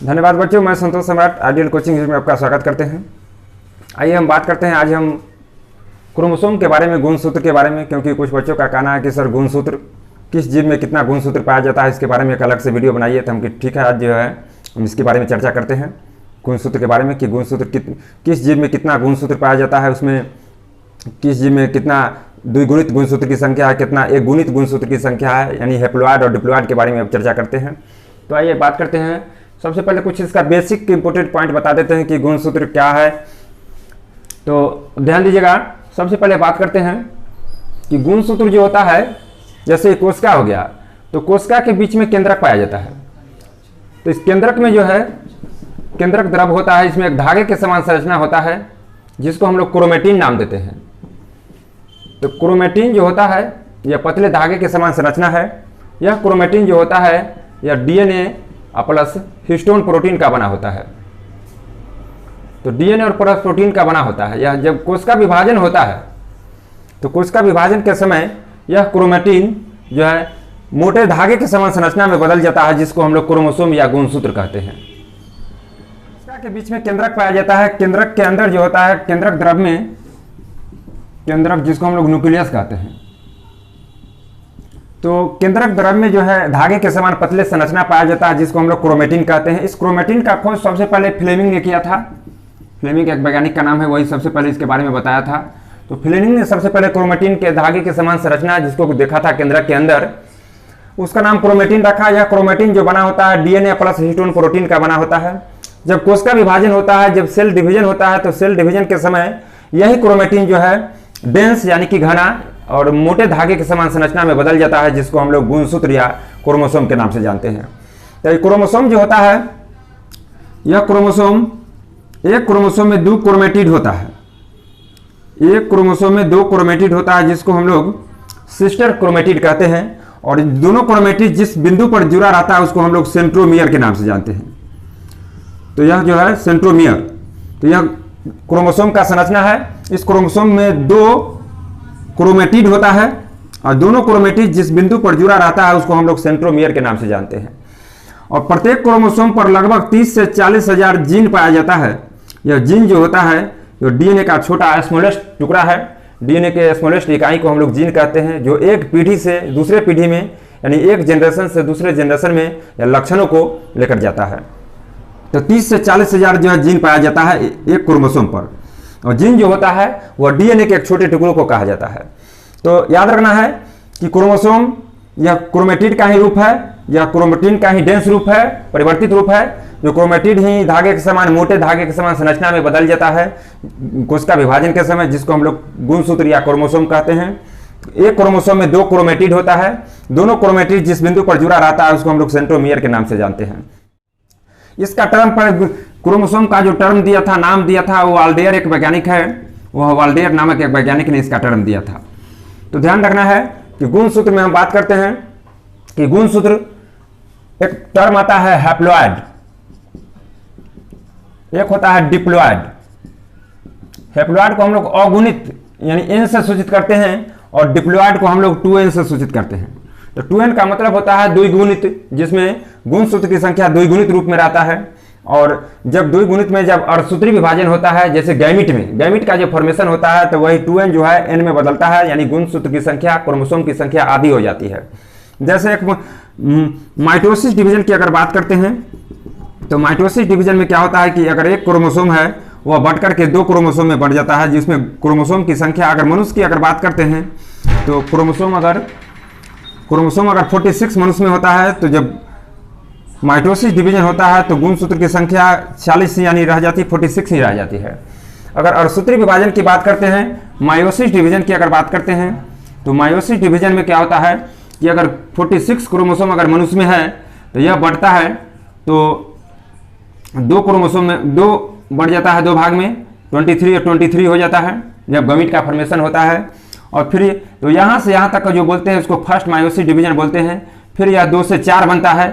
धन्यवाद बच्चों, मैं संतोष सम्राट आइडियल कोचिंग में आपका स्वागत करते हैं। आइए हम बात करते हैं आज हम क्रोमोसोम के बारे में, गुणसूत्र के बारे में, क्योंकि कुछ बच्चों का कहना है कि सर गुणसूत्र किस जीव में कितना गुणसूत्र पाया जाता है, इसके बारे में एक अलग से वीडियो बनाइए। तो हम ठीक है, आज जो है हम इसके बारे में चर्चा करते हैं गुणसूत्र के बारे में कि गुणसूत्र किस जीव में कितना गुणसूत्र पाया जाता है, उसमें किस जीव में कितना द्विगुणित गुणसूत्र की संख्या है, कितना एक गुणित गुणसूत्र की संख्या है, यानी हैप्लॉइड और डिप्लॉइड के बारे में अब चर्चा करते हैं। तो आइए बात करते हैं। सबसे पहले कुछ इसका बेसिक इंपोर्टेंट पॉइंट बता देते हैं कि गुणसूत्र क्या है। तो ध्यान दीजिएगा, सबसे पहले बात करते हैं कि गुणसूत्र जो होता है, जैसे कोशिका हो गया, तो कोशिका के बीच में केंद्रक पाया जाता है। तो इस केंद्रक में जो है केंद्रक द्रव होता है, इसमें एक धागे के समान संरचना होता है जिसको हम लोग क्रोमेटिन नाम देते हैं। तो क्रोमेटिन जो होता है यह पतले धागे के समान संरचना है। यह क्रोमेटिन जो होता है यह डीएनए प्लस हिस्टोन प्रोटीन का बना होता है। तो डीएनए और प्लस प्रोटीन का बना होता है। यह जब कोशिका विभाजन होता है तो कोशिका विभाजन के समय यह क्रोमेटिन जो है मोटे धागे के समान संरचना में बदल जाता है, जिसको हम लोग क्रोमोसोम या गुणसूत्र कहते हैं। कोशिका के बीच में केंद्रक पाया जाता है। केंद्रक के अंदर जो होता है केंद्रक द्रव में, केंद्रक जिसको हम लोग न्यूक्लियस कहते हैं, तो केंद्रक द्रव में जो है धागे के समान पतले संरचना पाया जाता है, जिसको हम लोग क्रोमेटिन कहते हैं। इस क्रोमेटिन का खोज सबसे पहले फ्लेमिंग ने किया था। फ्लेमिंग एक वैज्ञानिक का नाम है, वही सबसे पहले इसके बारे में बताया था। तो फ्लेमिंग ने सबसे पहले क्रोमेटिन के धागे के समान संरचना जिसको देखा था केंद्रक के अंदर, उसका नाम क्रोमेटिन रखा। यह क्रोमेटिन जो बना होता है डीएनए प्लस हिस्टोन प्रोटीन का बना होता है। जब कोशिका विभाजन होता है, जब सेल डिवीजन होता है, तो सेल डिवीजन के समय यही क्रोमेटिन जो है डेंस यानी कि घना और मोटे धागे के समान संरचना में बदल जाता है, जिसको हम लोग गुणसूत्र या क्रोमोसोम के नाम से जानते हैं। तो क्रोमोसोम जो होता है, यह क्रोमोसोम, एक क्रोमोसोम में दो क्रोमेटिड होता है। एक क्रोमोसोम में दो क्रोमेटिड होता है, जिसको हम लोग सिस्टर क्रोमेटिड कहते हैं। और दोनों क्रोमेटिड जिस बिंदु पर जुड़ा रहता है उसको हम लोग सेंट्रोमियर के नाम से जानते हैं। तो यह जो है सेंट्रोमियर, तो यह क्रोमोसोम का संरचना है। इस क्रोमोसोम में दो क्रोमेटिड होता है और दोनों क्रोमेटिड जिस बिंदु पर जुड़ा रहता है उसको हम लोग सेंट्रोमियर के नाम से जानते हैं। और प्रत्येक क्रोमोसोम पर लगभग 30 से 40 हजार जीन पाया जाता है। यह जीन जो होता है जो डीएनए का छोटा स्मॉलेस्ट टुकड़ा है, डीएनए के स्मॉलेस्ट इकाई को हम लोग जीन कहते हैं, जो एक पीढ़ी से दूसरे पीढ़ी में यानी एक जनरेशन से दूसरे जनरेशन में या लक्षणों को लेकर जाता है। तो 30 से 40 हजार जो है जीन पाया जाता है एक क्रोमोसोम पर। और जीन जो होता है वह डीएनए के एक छोटे टुकड़ों को कहा जाता है। तो याद रखना है कि क्रोमोसोम यह क्रोमेटिड का ही रूप है, यह क्रोमेटिन का ही डेंस रूप है, परिवर्तित रूप है। जो क्रोमेटिड ही धागे के समान, मोटे धागे के समान संरचना में बदल जाता है कोशिका विभाजन के समय, जिसको हम लोग गुणसूत्र या क्रोमोसोम कहते हैं। एक क्रोमोसोम में दो क्रोमेटिड होता है। दोनों क्रोमेटिड जिस बिंदु पर जुड़ा रहता है उसको हम लोग सेंट्रोमियर के नाम से जानते हैं। इसका टर्म पर क्रोमोसोम का जो टर्म दिया था, नाम दिया था, वो वाल्डेयर एक वैज्ञानिक है, वह वाल्डेयर नामक एक वैज्ञानिक ने इसका टर्म दिया था। तो ध्यान रखना है कि गुणसूत्र में हम बात करते हैं कि गुणसूत्र एक टर्म आता है हैप्लॉइड, एक होता है डिप्लॉइड। हैप्लॉइड को हम लोग अगुणित यानी एन से सूचित करते हैं और डिप्लॉइड को हम लोग 2n से सूचित करते हैं। तो 2n का मतलब होता है द्विगुणित, जिसमें गुणसूत्र की संख्या द्विगुणित रूप में रहता है। और जब द्विगुणित में जब अर्धसूत्री विभाजन होता है, जैसे गैमिट में, गैमिट का जो फॉर्मेशन होता है, तो वही 2n जो है n में बदलता है, यानी गुणसूत्र की संख्या, क्रोमोसोम की संख्या आधी हो जाती है। जैसे एक माइटोसिस डिवीजन की अगर बात करते हैं, तो माइटोसिस डिवीजन में क्या होता है कि अगर एक क्रोमोसोम है वह बढ़ करके दो क्रोमोसोम में बढ़ जाता है, जिसमें क्रोमोसोम की संख्या, अगर मनुष्य की अगर बात करते हैं तो क्रोमोसोम अगर 46 मनुष्य में होता है, तो जब माइटोसिस डिवीजन होता है तो गुणसूत्र की संख्या 40 यानी रह जाती है, 46 ही रह जाती है। अगर अर्धसूत्री विभाजन की बात करते हैं, मायोसिस डिवीजन की अगर बात करते हैं, तो मायोसिस डिवीजन में क्या होता है कि अगर 46 क्रोमोसोम अगर मनुष्य में है तो यह बढ़ता है, तो दो क्रोमोसोम में दो बढ़ जाता है, दो भाग में 23 और 23 हो जाता है जब गमीट का फॉर्मेशन होता है। और फिर तो यहाँ से यहाँ तक का जो बोलते हैं उसको फर्स्ट मायोसिस डिवीजन बोलते हैं। फिर यह 2 से 4 बनता है,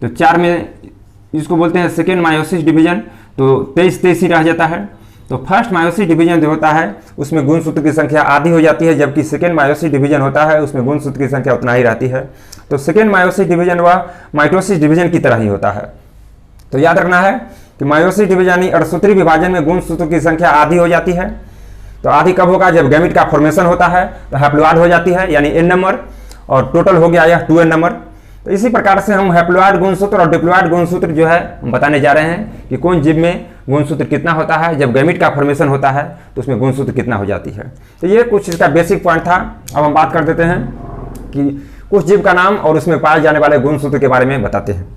तो 4 में इसको बोलते हैं सेकेंड मायोसिस डिवीजन, तो 23 ही रह जाता है। तो फर्स्ट मायोसिस डिवीजन जो होता है उसमें गुणसूत्र की संख्या आधी हो जाती है, जबकि सेकेंड मायोसिस डिवीजन होता है उसमें गुणसूत्र की संख्या उतना ही रहती है। तो सेकेंड मायोसिस डिवीजन व माइटोसिस डिवीजन की तरह ही होता है। तो याद रखना है कि मायोसिस डिवीजन यानी अड़सूत्री विभाजन में गुणसूत्र की संख्या आधी हो जाती है। तो आधी कब होगा? जब गैमेट का फॉर्मेशन होता है तो हैप्लॉइड हो जाती है यानी n नंबर, और टोटल हो गया यह 2n नंबर। तो इसी प्रकार से हम हैप्लॉइड गुणसूत्र और डिप्लॉइड गुणसूत्र जो है हम बताने जा रहे हैं कि कौन जीव में गुणसूत्र कितना होता है, जब गैमेट का फॉर्मेशन होता है तो उसमें गुणसूत्र कितना हो जाती है। तो ये कुछ इसका बेसिक पॉइंट था। अब हम बात कर देते हैं कि कुछ जीव का नाम और उसमें पाए जाने वाले गुणसूत्र के बारे में बताते हैं।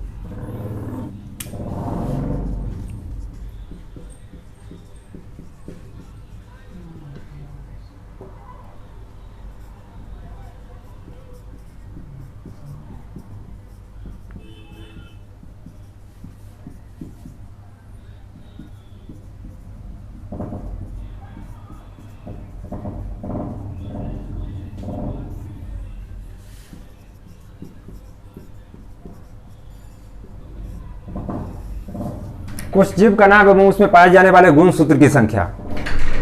कुछ जीव का नाम एवं उसमें पाए जाने वाले गुणसूत्र की संख्या।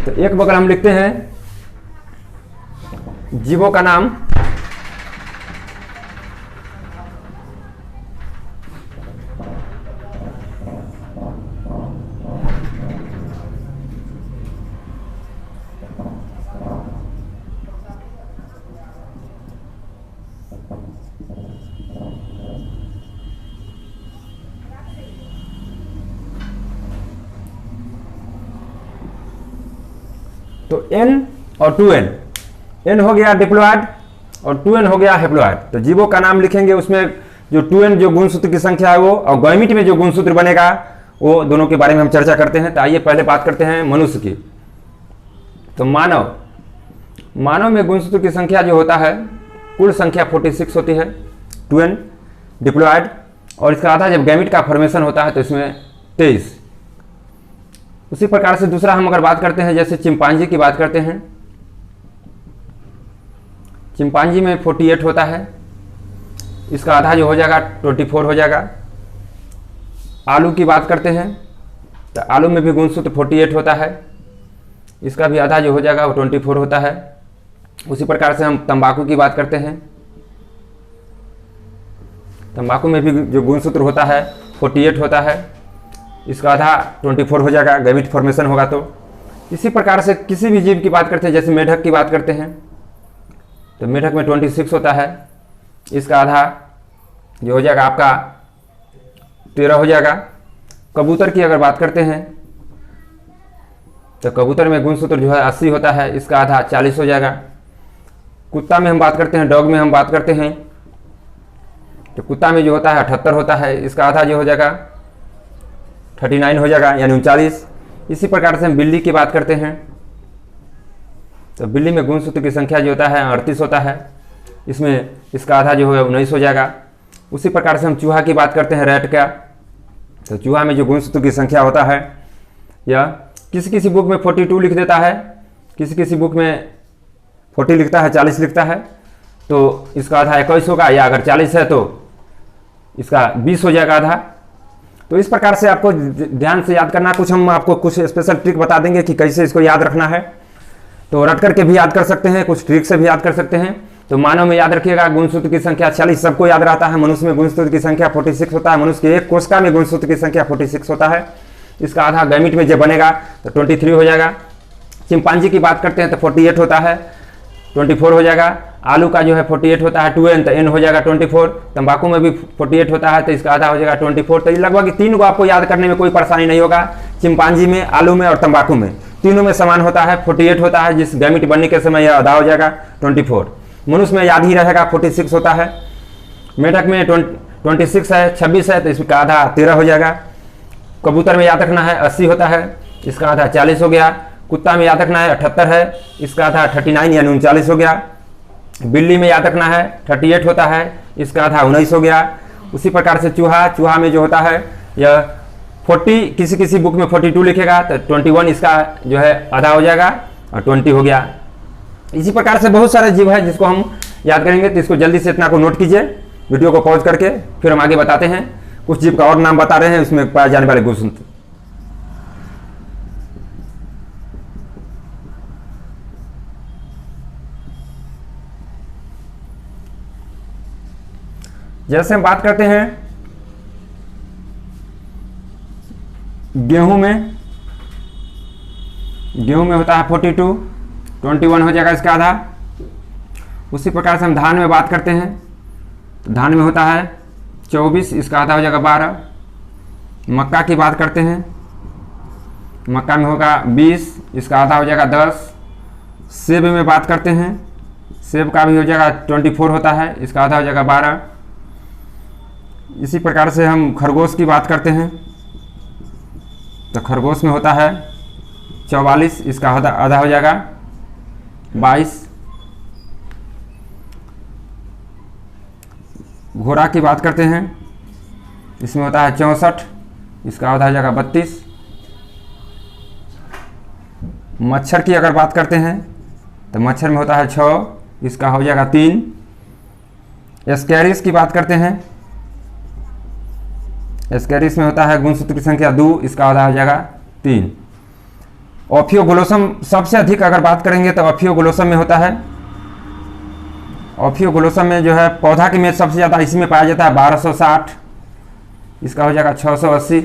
तो एक बगल हम लिखते हैं जीवों का नाम, तो n और 2n, n हो गया डिप्लॉइड और 2n हो गया हैप्लॉइड। तो जीवों का नाम लिखेंगे, उसमें जो 2n जो गुणसूत्र की संख्या है वो, और गैमेट में जो गुणसूत्र बनेगा वो, दोनों के बारे में हम चर्चा करते हैं। तो आइए पहले बात करते हैं मनुष्य की। तो मानव में गुणसूत्र की संख्या जो होता है, कुल संख्या 46 होती है, 2n डिप्लॉइड, और इसका आधा जब गैमेट का फॉर्मेशन होता है तो इसमें 23। उसी प्रकार से दूसरा हम अगर बात करते हैं, जैसे चिंपांजी की बात करते हैं, चिंपांजी में 48 होता है, इसका आधा जो हो जाएगा 24 हो जाएगा। आलू की बात करते हैं तो आलू में भी गुणसूत्र 48 होता है, इसका भी आधा जो हो जाएगा वो 24 होता है। उसी प्रकार से हम तंबाकू की बात करते हैं, तंबाकू में भी जो गुणसूत्र होता है 48 होता है, इसका आधा 24 हो जाएगा, गैमेट फॉर्मेशन होगा तो। इसी प्रकार से किसी भी जीव की बात करते हैं, जैसे मेढक की बात करते हैं तो मेढक में 26 होता है, इसका आधा जो हो जाएगा आपका 13 हो जाएगा। कबूतर की अगर बात करते हैं तो कबूतर में गुणसूत्र जो है 80 होता है, इसका आधा 40 हो जाएगा। कुत्ता में हम बात करते हैं, डॉग में हम बात करते हैं तो कुत्ता में जो होता है 78 होता है, इसका आधा जो हो जाएगा 39 हो जाएगा यानी 39। इसी प्रकार से हम बिल्ली की बात करते हैं तो बिल्ली में गुणसूत्र की संख्या जो होता है 38 होता है, इसमें इसका आधा जो है 19 हो जाएगा। उसी प्रकार से हम चूहा की बात करते हैं, रैट का, तो चूहा में जो गुणसूत्र की संख्या होता है, या किसी किसी बुक में 42 लिख देता है, किसी किसी बुक में 40 लिखता है, 40 लिखता है, तो इसका आधा 21 होगा, या अगर 40 है तो इसका 20 हो जाएगा आधा। तो इस प्रकार से आपको ध्यान से याद करना। कुछ हम आपको कुछ स्पेशल ट्रिक बता देंगे कि कैसे इसको याद रखना है। तो रट करके भी याद कर सकते हैं, कुछ ट्रिक से भी याद कर सकते हैं। तो मानव में याद रखिएगा गुणसूत्र की संख्या 40 सबको याद रहता है। मनुष्य में गुणसूत्र की संख्या 46 होता है, मनुष्य के एक कोशिका में गुणसूत्र की संख्या 46 होता है, इसका आधा गैमेट में जब बनेगा तो 23 हो जाएगा। चिंपांजी की बात करते हैं तो 48 होता है, 24 हो जाएगा। आलू का जो है 48 होता है 2n, तो n हो जाएगा 24। तंबाकू में भी 48 होता है तो इसका आधा हो जाएगा 24। तो ये लगभग 3 को आपको याद करने में कोई परेशानी नहीं होगा। चिंपांजी में, आलू में और तंबाकू में, तीनों में समान होता है, 48 होता है, जिस गैमेट बनने के समय यह आधा हो जाएगा 24। मनुष्य में याद ही रहेगा 46 होता है। मेढक में 26 है, 26 है तो इसका आधा 13 हो जाएगा। कबूतर में याद रखना है 80 होता है, इसका आधा 40 हो गया। कुत्ता में याद रखना है 78 है, इसका आधा 39 यानी 39 हो गया। बिल्ली में याद रखना है 38 होता है, इसका आधा 19 हो गया। उसी प्रकार से चूहा में जो होता है यह 40, किसी किसी बुक में 42 लिखेगा तो 21 इसका जो है आधा हो जाएगा और 20 हो गया। इसी प्रकार से बहुत सारे जीव है जिसको हम याद करेंगे, तो इसको जल्दी से इतना को नोट कीजिए, वीडियो को पॉज करके फिर हम आगे बताते हैं। कुछ जीव का और नाम बता रहे हैं, उसमें पाए जाने वाले गुणसूत्र। जैसे हम बात करते हैं गेहूं में होता है 42, 21 हो जाएगा इसका आधा। उसी प्रकार से हम धान में बात करते हैं तो धान में होता है 24, इसका आधा हो जाएगा 12। मक्का की बात करते हैं, मक्का में होगा 20, इसका आधा हो जाएगा 10। सेब में बात करते हैं, सेब का भी हो जाएगा 24 होता है, इसका आधा हो जाएगा 12। इसी प्रकार से हम खरगोश की बात करते हैं तो खरगोश में होता है 44, इसका आधा हो जाएगा 22। घोड़ा की बात करते हैं, इसमें होता है 64, इसका आधा हो जाएगा 32। मच्छर की अगर बात करते हैं तो मच्छर में होता है 6, इसका हो जाएगा 3। एस्कैरिस की बात करते हैं, एस्कैरिस में होता है गुणसूत्र की संख्या 2, इसका आधा हो जाएगा 3। ऑफियोग्लोसम सबसे अधिक अगर बात करेंगे तो ऑफियोग्लोसम में होता है, ऑफियोग्लोसम में जो है पौधा की मेद सबसे ज़्यादा इसी में पाया जाता है 1260, इसका हो जाएगा 680।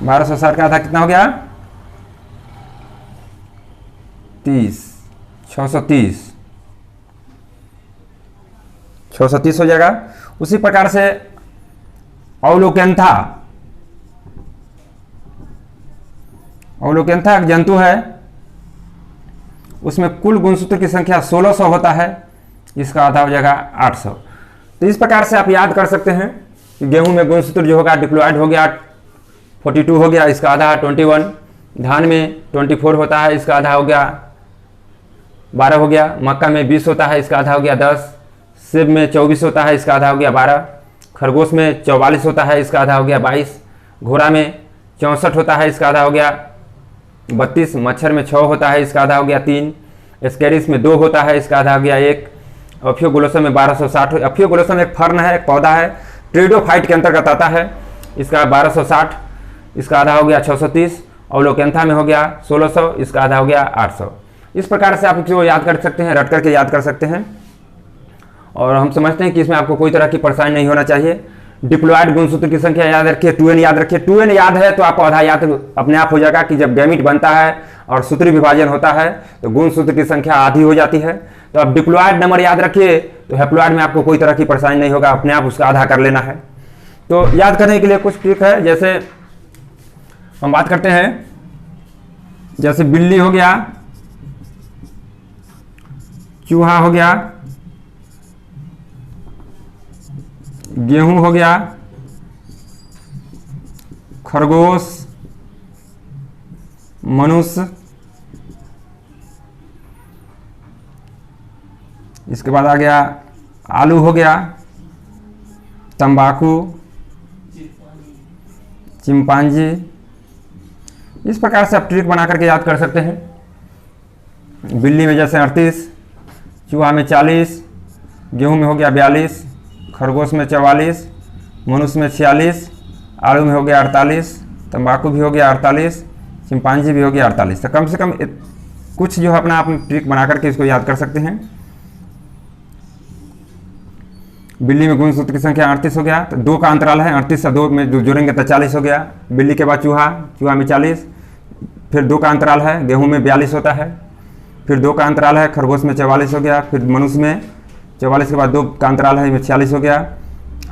बारह सौ साठ का आधा कितना हो गया 30, 630, 630 हो जाएगा। उसी प्रकार से औलोकेंथा, औलोकेंथा एक जंतु है, उसमें कुल गुणसूत्र की संख्या 1600 होता है, इसका आधा हो जाएगा 800। तो इस प्रकार से आप याद कर सकते हैं कि गेहूं में गुणसूत्र जो होगा डिप्लॉयड हो गया 42 हो गया, इसका आधा 21। धान में 24 होता है, इसका आधा हो गया 12 हो गया। मक्का में 20 होता है, इसका आधा हो गया 10। सेब में 24 होता है, इसका आधा हो गया 12। खरगोश में 44 होता है, इसका आधा हो गया 22। घोड़ा में 64 होता है, इसका आधा हो गया 32। मच्छर में 6 होता है, इसका आधा हो गया 3। एस्कैरिस में 2 होता है, इसका आधा हो गया 1। ऑफियोग्लोसम में 1260। ऑफियोग्लोसम एक फर्न है, एक पौधा है, ट्रेडोफाइट के अंतर्गत आता है, इसका 1260, इसका आधा हो गया 630। औलोकेंथा में हो गया 1600, इसका आधा हो गया 800। इस प्रकार से आप इसको याद कर सकते हैं, रट करके याद कर सकते हैं। और हम समझते हैं कि इसमें आपको कोई तरह की परेशानी नहीं होना चाहिए। डिप्लॉयड गुणसूत्र की संख्या याद रखिए, 2n याद रखिए। 2n याद है तो आपको आधा याद अपने आप हो जाएगा कि जब गैमीट बनता है और सूत्री विभाजन होता है तो गुणसूत्र की संख्या आधी हो जाती है। तो आप डिप्लॉयड नंबर याद रखिए तो हैप्लॉयड में आपको कोई तरह की परेशानी नहीं होगा, अपने आप उसका आधा कर लेना है। तो याद करने के लिए कुछ ट्रिक है, जैसे हम बात करते हैं, जैसे बिल्ली हो गया, चूहा हो गया, गेहूं हो गया, खरगोश, मनुष्य, इसके बाद आ गया आलू हो गया, तंबाकू, चिंपांजी। इस प्रकार से आप ट्रिक बना करके याद कर सकते हैं। बिल्ली में जैसे 38, चूहा में 40, गेहूं में हो गया 42, खरगोश में 44, मनुष्य में 46, आलू में हो गया 48, तंबाकू भी हो गया 48, चिंपांजी भी हो गया 48। तो कम से कम कुछ जो है अपना आप ट्रिक बना करके इसको याद कर सकते हैं। बिल्ली में गुणसूत्र की संख्या 38 हो गया, तो 2 का अंतराल है, 38 से 2 में जोड़ेंगे तो 40 हो गया। बिल्ली के बाद चूहा, चूहा में 40, फिर 2 का अंतराल है, गेहूं में 42 होता है, फिर 2 का अंतराल है, खरगोश में 44 हो गया, फिर मनुष्य में 44 के बाद 2 का अंतराल है, इसमें 46 हो गया।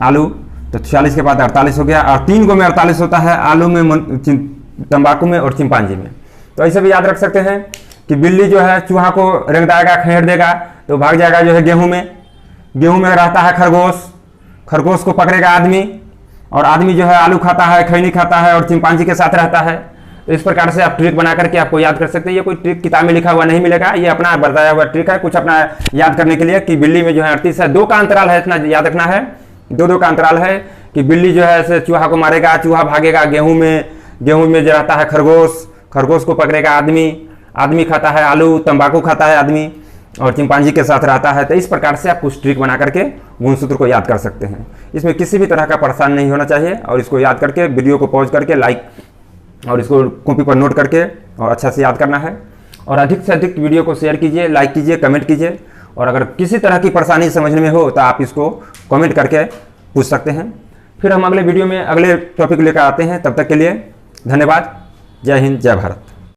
आलू तो 46 के बाद 48 हो गया, और 3 को में 48 होता है, आलू में, तंबाकू में और चिंपांजी में। तो ऐसे भी याद रख सकते हैं कि बिल्ली जो है चूहा को रेंगदाएगा, खहेड़ देगा तो भाग जाएगा जो है गेहूं में। गेहूं में रहता है खरगोश, खरगोश को पकड़ेगा आदमी, और आदमी जो है आलू खाता है, खैनी खाता है और चिंपांजी के साथ रहता है। तो इस प्रकार से आप ट्रिक बना करके आपको याद कर सकते हैं। ये कोई ट्रिक किताब में लिखा हुआ नहीं मिलेगा, ये अपना बताया हुआ ट्रिक है, कुछ अपना याद करने के लिए कि बिल्ली में जो है 38 है, 2 का अंतराल है, इतना याद रखना है, 2 का अंतराल है कि बिल्ली जो है ऐसे चूहा को मारेगा, चूहा भागेगा। गेहूं में जो रहता है खरगोश, खरगोश को पकड़ेगा आदमी, आदमी खाता है आलू, तंबाकू खाता है आदमी, और चिंपांजी के साथ रहता है। तो इस प्रकार से आप कुछ ट्रिक बना करके गुणसूत्र को याद कर सकते हैं। इसमें किसी भी तरह का परेशान नहीं होना चाहिए, और इसको याद करके वीडियो को पॉज करके लाइक और इसको कॉपी पर नोट करके और अच्छा से याद करना है। और अधिक से अधिक वीडियो को शेयर कीजिए, लाइक कीजिए, कमेंट कीजिए, और अगर किसी तरह की परेशानी समझने में हो तो आप इसको कमेंट करके पूछ सकते हैं। फिर हम अगले वीडियो में अगले टॉपिक लेकर आते हैं। तब तक के लिए धन्यवाद। जय हिंद, जय भारत।